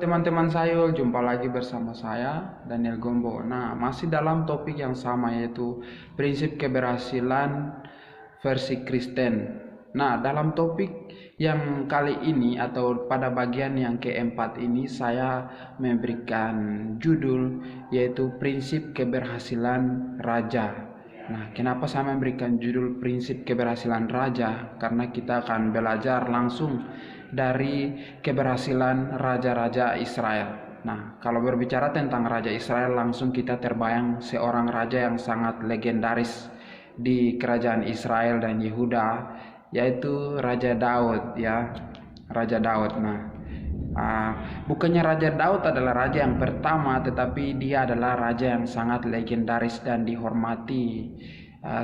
Teman-teman sayul, jumpa lagi bersama saya Daniel Gombo. Nah, masih dalam topik yang sama, yaitu prinsip keberhasilan versi Kristen. Nah, dalam topik yang kali ini atau pada bagian yang keempat ini, saya memberikan judul yaitu prinsip keberhasilan raja. Nah, kenapa saya memberikan judul prinsip keberhasilan raja? Karena kita akan belajar langsung dari keberhasilan raja-raja Israel. Nah, kalau berbicara tentang raja Israel, langsung kita terbayang seorang raja yang sangat legendaris di kerajaan Israel dan Yehuda, yaitu Raja Daud, ya. Raja Daud. Nah, bukannya Raja Daud adalah raja yang pertama, tetapi dia adalah raja yang sangat legendaris dan dihormati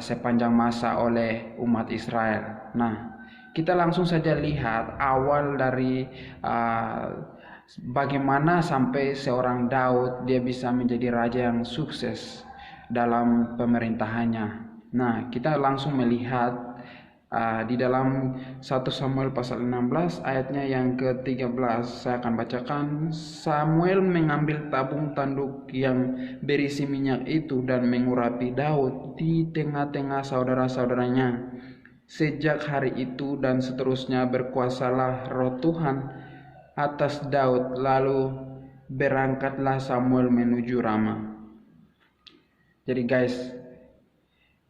sepanjang masa oleh umat Israel. Nah, kita langsung saja lihat awal dari bagaimana sampai seorang Daud dia bisa menjadi raja yang sukses dalam pemerintahannya. Nah, kita langsung melihat di dalam 1 Samuel pasal 16 ayatnya yang ke-13. Saya akan bacakan. Samuel mengambil tabung tanduk yang berisi minyak itu dan mengurapi Daud di tengah-tengah saudara-saudaranya. Sejak hari itu dan seterusnya berkuasalah roh Tuhan atas Daud. Lalu berangkatlah Samuel menuju Rama. Jadi guys,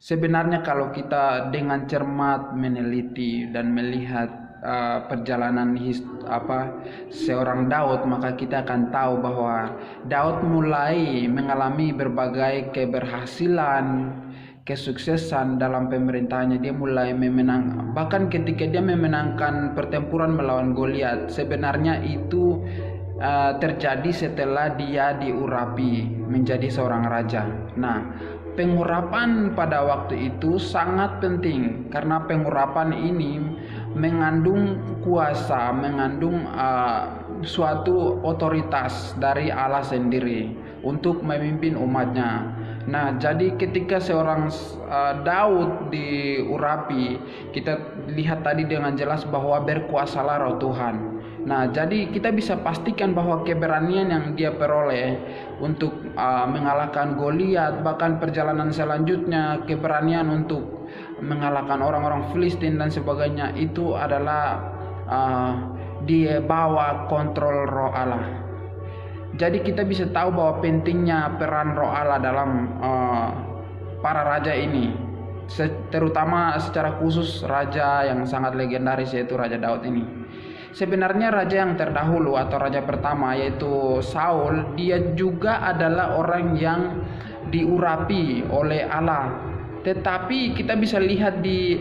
sebenarnya kalau kita dengan cermat meneliti dan melihat perjalanan seorang Daud, maka kita akan tahu bahwa Daud mulai mengalami berbagai keberhasilan, kesuksesan dalam pemerintahannya. Dia mulai memenang, bahkan ketika dia memenangkan pertempuran melawan Goliat, sebenarnya itu terjadi setelah dia diurapi menjadi seorang raja. Nah, pengurapan pada waktu itu sangat penting karena pengurapan ini mengandung kuasa, mengandung suatu otoritas dari Allah sendiri untuk memimpin umatnya. Nah, jadi ketika seorang Daud diurapi, kita lihat tadi dengan jelas bahwa berkuasalah roh Tuhan. Nah, jadi kita bisa pastikan bahwa keberanian yang dia peroleh untuk mengalahkan Goliat, bahkan perjalanan selanjutnya keberanian untuk mengalahkan orang-orang Filistin dan sebagainya, itu adalah dia bawa kontrol roh Allah. Jadi kita bisa tahu bahwa pentingnya peran roh Allah dalam para raja ini, terutama secara khusus raja yang sangat legendaris yaitu Raja Daud ini. Sebenarnya raja yang terdahulu atau raja pertama yaitu Saul, dia juga adalah orang yang diurapi oleh Allah. Tetapi kita bisa lihat di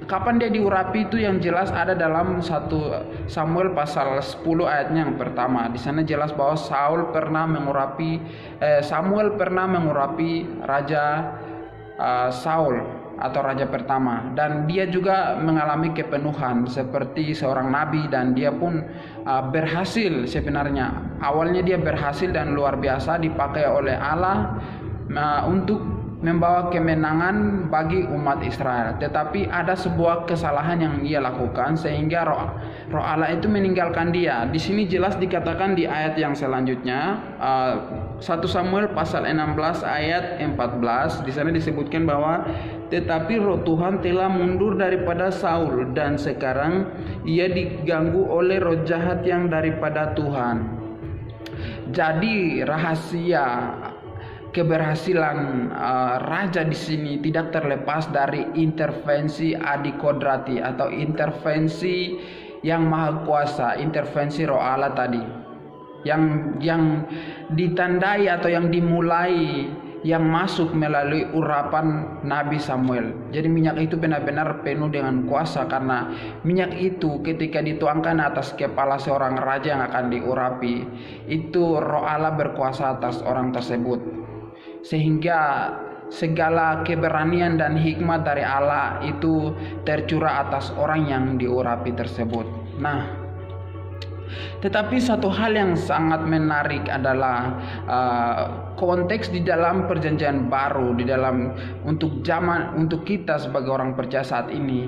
kapan dia diurapi itu yang jelas ada dalam 1 Samuel pasal 10 ayatnya yang pertama. Di sana jelas bahwa Samuel pernah mengurapi raja Saul atau raja pertama, dan dia juga mengalami kepenuhan seperti seorang nabi, dan dia pun berhasil. Sebenarnya awalnya dia berhasil dan luar biasa dipakai oleh Allah untuk membawa kemenangan bagi umat Israel. Tetapi ada sebuah kesalahan yang ia lakukan sehingga roh Allah itu meninggalkan dia. Di sini jelas dikatakan di ayat yang selanjutnya, 1 Samuel pasal 16 ayat 14. Di sana disebutkan bahwa tetapi roh Tuhan telah mundur daripada Saul dan sekarang ia diganggu oleh roh jahat yang daripada Tuhan. Jadi rahasia keberhasilan raja di sini tidak terlepas dari intervensi adikodrati atau intervensi yang maha kuasa, intervensi roh Allah tadi yang ditandai atau yang dimulai, yang masuk melalui urapan Nabi Samuel. Jadi minyak itu benar-benar penuh dengan kuasa, karena minyak itu ketika dituangkan atas kepala seorang raja yang akan diurapi, itu roh Allah berkuasa atas orang tersebut, sehingga segala keberanian dan hikmat dari Allah itu tercurah atas orang yang diurapi tersebut. Nah, tetapi satu hal yang sangat menarik adalah konteks di dalam perjanjian baru, di dalam untuk kita sebagai orang percaya saat ini,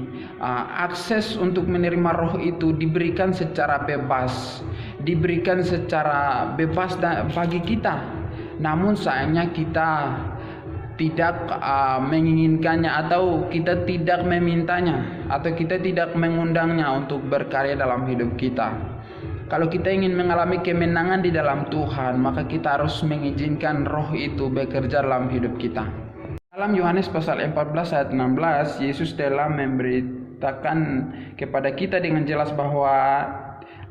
akses untuk menerima roh itu diberikan secara bebas, diberikan secara bebas bagi kita. Namun sayangnya kita tidak menginginkannya, atau kita tidak memintanya, atau kita tidak mengundangnya untuk berkarya dalam hidup kita. Kalau kita ingin mengalami kemenangan di dalam Tuhan, maka kita harus mengizinkan Roh itu bekerja dalam hidup kita. Dalam Yohanes pasal 14 ayat 16, Yesus telah memberitakan kepada kita dengan jelas bahwa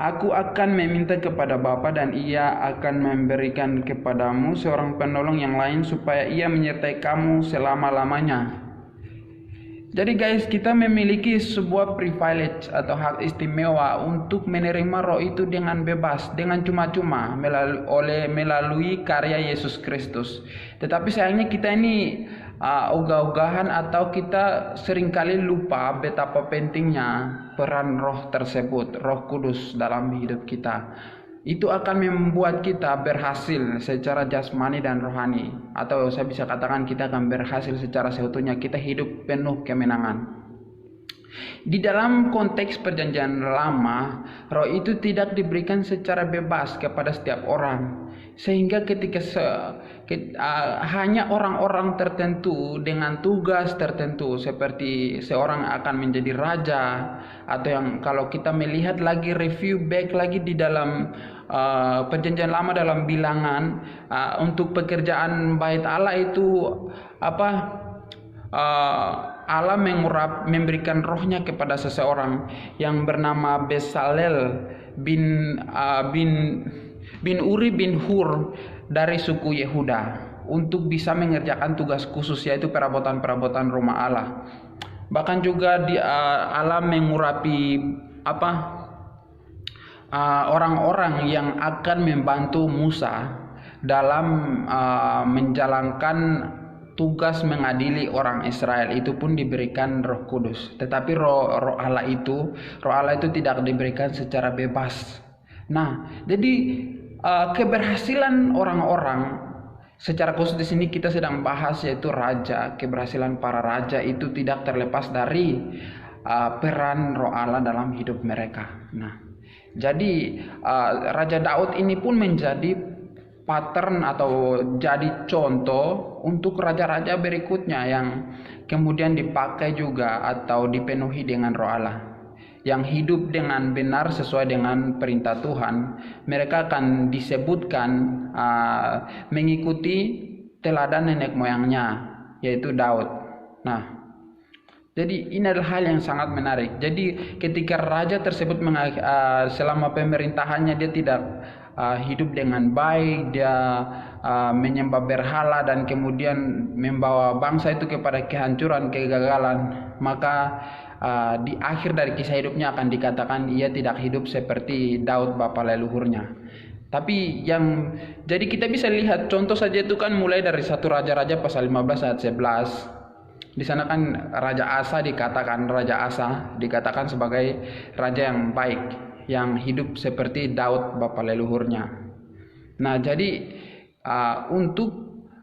Aku akan meminta kepada Bapa dan Ia akan memberikan kepadamu seorang penolong yang lain supaya Ia menyertai kamu selama-lamanya. Jadi guys, kita memiliki sebuah privilege atau hak istimewa untuk menerima Roh itu dengan bebas, dengan cuma-cuma melalui karya Yesus Kristus. Tetapi sayangnya kita ini ogah-ogahan, atau kita seringkali lupa betapa pentingnya peran Roh tersebut, Roh Kudus dalam hidup kita. Itu akan membuat kita berhasil secara jasmani dan rohani, atau saya bisa katakan kita akan berhasil secara seutuhnya, kita hidup penuh kemenangan. Di dalam konteks perjanjian lama, Roh itu tidak diberikan secara bebas kepada setiap orang, sehingga ketika hanya orang-orang tertentu dengan tugas tertentu, seperti seorang akan menjadi raja, atau yang kalau kita melihat lagi review back lagi di dalam perjanjian lama dalam bilangan, untuk pekerjaan bait Allah itu Allah memberikan rohnya kepada seseorang yang bernama Bezalel bin Uri bin Hur dari suku Yehuda, untuk bisa mengerjakan tugas khusus, yaitu perabotan-perabotan rumah Allah. Bahkan juga Allah mengurapi orang-orang yang akan membantu Musa dalam menjalankan tugas mengadili orang Israel. Itu pun diberikan Roh Kudus. Tetapi roh Allah itu tidak diberikan secara bebas. Nah, jadi keberhasilan orang-orang, secara khusus di sini kita sedang bahas yaitu raja. Keberhasilan para raja itu tidak terlepas dari peran Roh Allah dalam hidup mereka. Nah, jadi Raja Daud ini pun menjadi pattern atau jadi contoh untuk raja-raja berikutnya yang kemudian dipakai juga atau dipenuhi dengan Roh Allah, yang hidup dengan benar sesuai dengan perintah Tuhan. Mereka akan disebutkan mengikuti teladan nenek moyangnya, yaitu Daud. Nah, jadi ini adalah hal yang sangat menarik. Jadi ketika raja tersebut selama pemerintahannya dia tidak hidup dengan baik, dia menyembah berhala dan kemudian membawa bangsa itu kepada kehancuran, kegagalan, maka di akhir dari kisah hidupnya akan dikatakan ia tidak hidup seperti Daud bapa leluhurnya. Tapi jadi kita bisa lihat contoh saja itu kan mulai dari 1 Raja-Raja pasal 15 ayat 11. Di sana kan Raja Asa dikatakan sebagai raja yang baik, yang hidup seperti Daud bapa leluhurnya. Nah, jadi untuk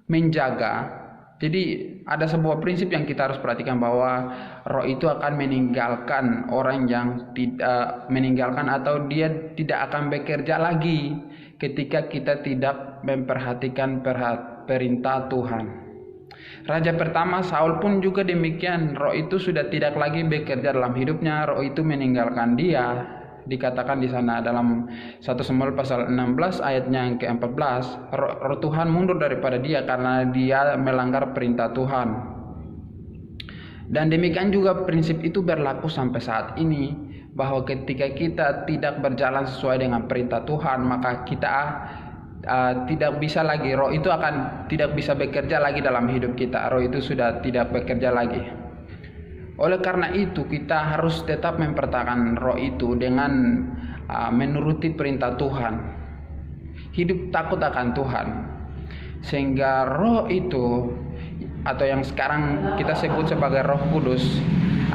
menjaga, jadi ada sebuah prinsip yang kita harus perhatikan, bahwa roh itu akan meninggalkan orang yang tidak meninggalkan, atau dia tidak akan bekerja lagi ketika kita tidak memperhatikan perintah Tuhan. Raja pertama Saul pun juga demikian, roh itu sudah tidak lagi bekerja dalam hidupnya, roh itu meninggalkan dia. Dikatakan di sana dalam 1 Samuel pasal 16 ayatnya yang ke-14, roh Tuhan mundur daripada dia karena dia melanggar perintah Tuhan. Dan demikian juga prinsip itu berlaku sampai saat ini, bahwa ketika kita tidak berjalan sesuai dengan perintah Tuhan, maka kita tidak bisa lagi, roh itu akan tidak bisa bekerja lagi dalam hidup kita. Roh itu sudah tidak bekerja lagi. Oleh karena itu kita harus tetap mempertahankan roh itu dengan menuruti perintah Tuhan, hidup takut akan Tuhan, sehingga roh itu, atau yang sekarang kita sebut sebagai Roh Kudus,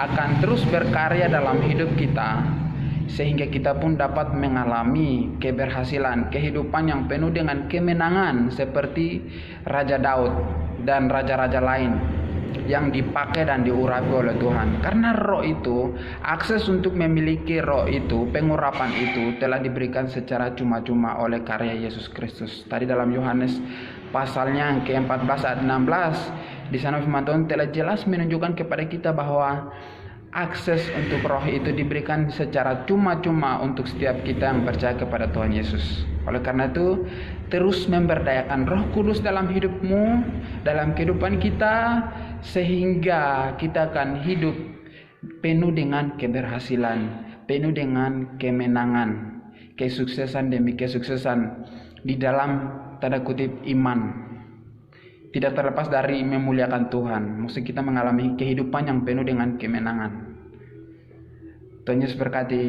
akan terus berkarya dalam hidup kita, sehingga kita pun dapat mengalami keberhasilan, kehidupan yang penuh dengan kemenangan seperti Raja Daud dan raja-raja lain. yang dipakai dan diurapi oleh Tuhan. Karena roh itu, akses untuk memiliki roh itu, pengurapan itu telah diberikan secara cuma-cuma oleh karya Yesus Kristus. Tadi dalam Yohanes pasalnya yang ke-14 ayat 16, di sana firman Tuhan telah jelas menunjukkan kepada kita bahwa akses untuk roh itu diberikan secara cuma-cuma untuk setiap kita yang percaya kepada Tuhan Yesus. Oleh karena itu, terus memberdayakan Roh Kudus dalam hidupmu, dalam kehidupan kita, sehingga kita akan hidup penuh dengan keberhasilan, penuh dengan kemenangan, kesuksesan demi kesuksesan di dalam tanda kutip iman. Tidak terlepas dari memuliakan Tuhan, mesti kita mengalami kehidupan yang penuh dengan kemenangan. Tuhan Yesus berkati.